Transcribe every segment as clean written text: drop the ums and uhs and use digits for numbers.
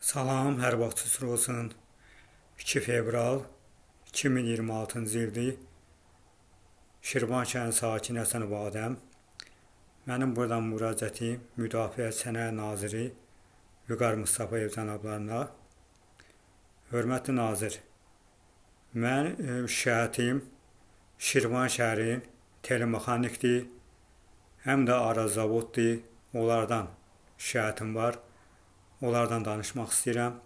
Salam, hər vaxtınız xeyir olsun. 2 fevral 2026-cı ildir. Şirvan şəhərinin sakini Həsən Badəm. Mənim buradan müraciətim Müdafiə Sənəyə Naziri Vüqar Mustafayev cənablarına. Hörmətli nazir, mən şikayətim Şirvan şəhərin telemexanikdir, həm də Araz-Zavoddur. Onlardan şikayətim var. Onlardan danışmaq istəyirəm.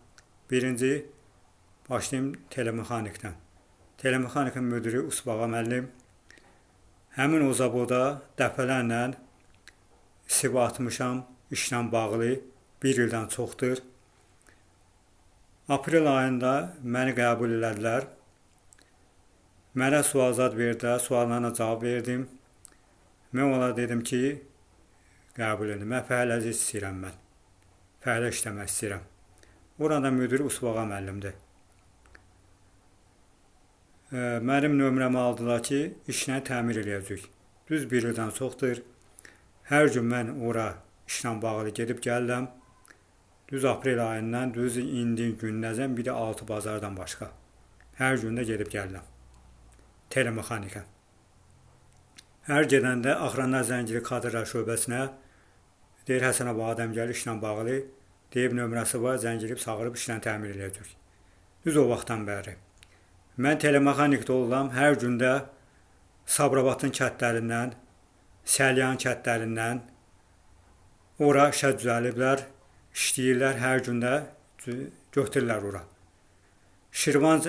Birinci, başlayayım telemexanikdən. Telemexanikin müdiri Usbağa müəllim. Həmin o zavoda dəfələrlə istifa atmışam, işlə bağlı 1 ildən çoxdur. Aprel ayında məni qəbul elədilər. Mənə sualzad verdilər, suallarına cavab verdim. Mən onlara dedim ki, qəbul edin, mən fəhləci istəyirəm mən. Fəhlə işləmək istəyirəm. Orada müdür Usbağa müəllimdir. Mənim nömrəmi aldılar ki, işlə təmir eləyəcək. Düz 1 ildən çoxdur. Hər gün mən ora işlə bağlı gedib gəlirəm. Düz aprel ayından, düz indi günləzəm, bir də 6 bazardan başqa. Hər gün də gedib gəlirəm. Telemexanikə. Hər gedəndə Axıranlar Zəngili Kadrlar şöbəsinə deyir, Həsən Badəm gəlir işlə bağlı. Deyib nömrəsi var, zəng edib, çağırıb işlə təmir eləyəcək. Düz o vaxtdan bəri. Mən telemexanikdə olam, hər gündə Sabirabadın kətlərindən, Səlyan kətlərindən ora işə düzəliblər, işləyirlər, hər gündə götürürlər ora. Şirvan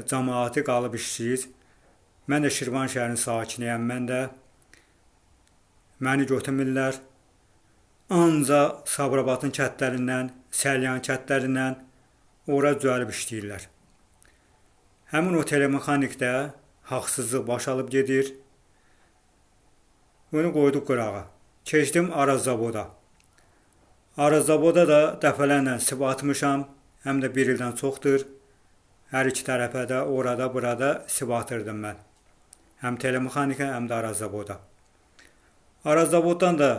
cəmaatı qalıb işləyir. Mən də Şirvan şəhərinin sakiniyəm, mən də məni götürmürlər. Ancaq Sabirabadın kətlərindən, Səlyan kətlərindən ora düzəlib işləyirlər. Həmin o telemexanikdə haqsızlıq baş alıb gedir. Bunu qoyduq qırağa. Keçdim Araz-Zavoda. Araz-Zavoda da dəfələrlə istifa atmışam, həm də 1 ildən çoxdur. Hər iki tərəfə də, orada, burada istifa atırdım mən. Həm telemexanikə, həm də Araz-Zavoda. Araz-Zavoddan da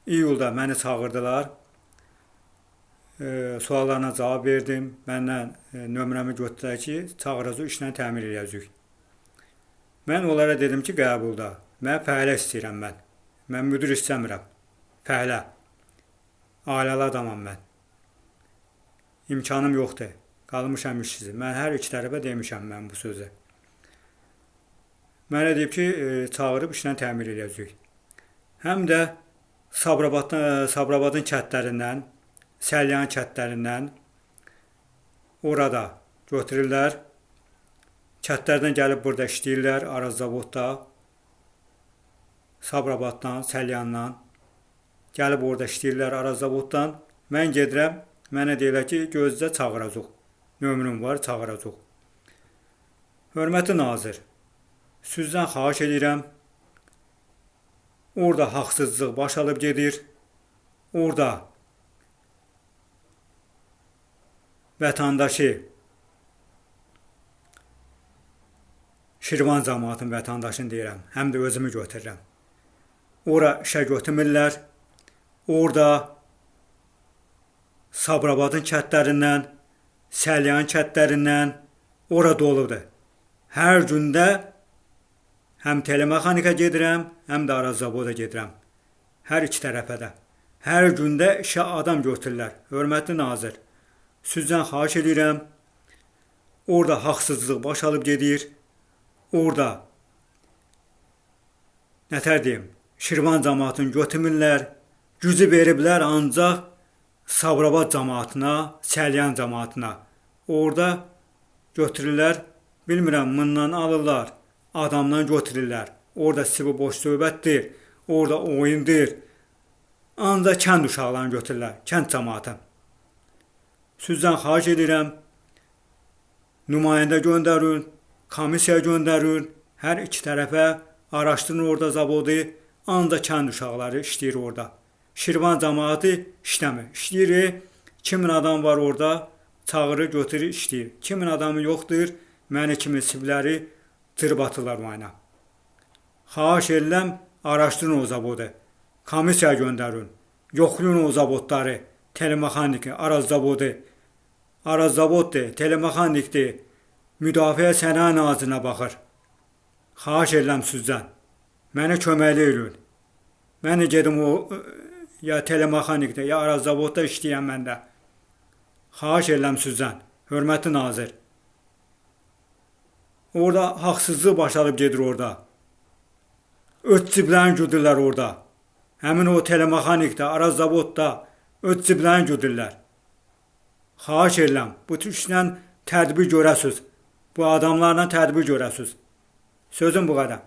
iyulda məni çağırdılar. Suallarına cavab verdim. Məndən nömrəmi götürdülər ki, çağıracaq, işlə təmir eləyəcək. Mən onlara dedim ki, qəbulda. Mən fəhlə istəyirəm mən. Mən müdür istəmirəm. Fəhlə. Ailəli adamam mən. İmkanım yoxdur. Qalmışam işsiz. Mən hər iki tərəfə demişəm mən bu sözü. Mənə deyib ki, çağırıb işlə təmir eləyəcək. Həm də Sabirabadın kətlərindən, Səlyan kətlərindən orada götürürlər. Kətlərdən gəlib burada işləyirlər, Araz-Zavodda, Sabirabaddan, Səlyandan gəlib orada işləyirlər, Araz-Zavoddan. Mən gedirəm, mənə deyirlər ki, gözlə çağıracaq. Nömrüm var, çağıracaq. Hörmətli nazir, sizdən xahiş edirəm. Orada haqsızlıq baş alıb gedir. Orada vətəndaşı, Şirvan cəmaatının vətəndaşını deyirəm, həm də özümü götürürəm. Ora işə götürmürlər. Orada Sabirabadın kətlərindən, Səlyan kətlərindən ora doludur. Hər gündə həm telemexanikə gedirəm, həm də Araz-Zavoda gedirəm. Hər iki tərəfə də. Hər gündə işə adam götürürlər. Hörmətli nazir, sizdən xahiş edirəm. Orada haqsızlıq baş alıb gedir. Orada nətər deyim, Şirvan cəmaatını götürmürlər. Gücü veriblər ancaq Sabirabad cəmaatına, Səlyan cəmaatına. Orada götürürlər, bilmirəm, bundan alırlar. Adamdan götürürlər. Orada sizi boş söhbətdir. Orada oyundur. Ancaq kənd uşaqlarını götürürlər. Kənd cəmaatı. Sizdən xahiş edirəm. Nümayəndə göndərin. Komissiya göndərin. Hər iki tərəfə araşdırın orada zavodu. Ancaq kənd uşaqları işləyir orada. Şirvan cəmaatı işləmir. İşləyir. Kimin adam var orada? Çağırır, götürür, işləyir. Kimin adamı yoxdur? Məni kimi sivləri tırbatırlar mayına. Xahiş edirəm, araşdırın o zavodu. Komissiya göndərin. Yoxlayın o zavodları, telemexaniki, Araz-Zavodu. Arazavoddur, telemexanikdir, Müdafiə Sənaye Nazirinə baxır. Xahiş edirəm sizdən. Mənə köməklik edin. Mən də gedim o ya telemexanikdə, ya arazavodda işləyəm mən də. Xahiş edirəm sizdən, hörmətli nazir. Orada haqsızlıq başlanıb gedir orada. Öz ciblərini güdürlər orada. Həmin o telemexanikdə, arazavodda öz ciblərini güdürlər. Xahiş edirəm, bu işlə tədbir görəsiz. Bu adamlarla tədbir görəsiz. Sözüm bu qədər.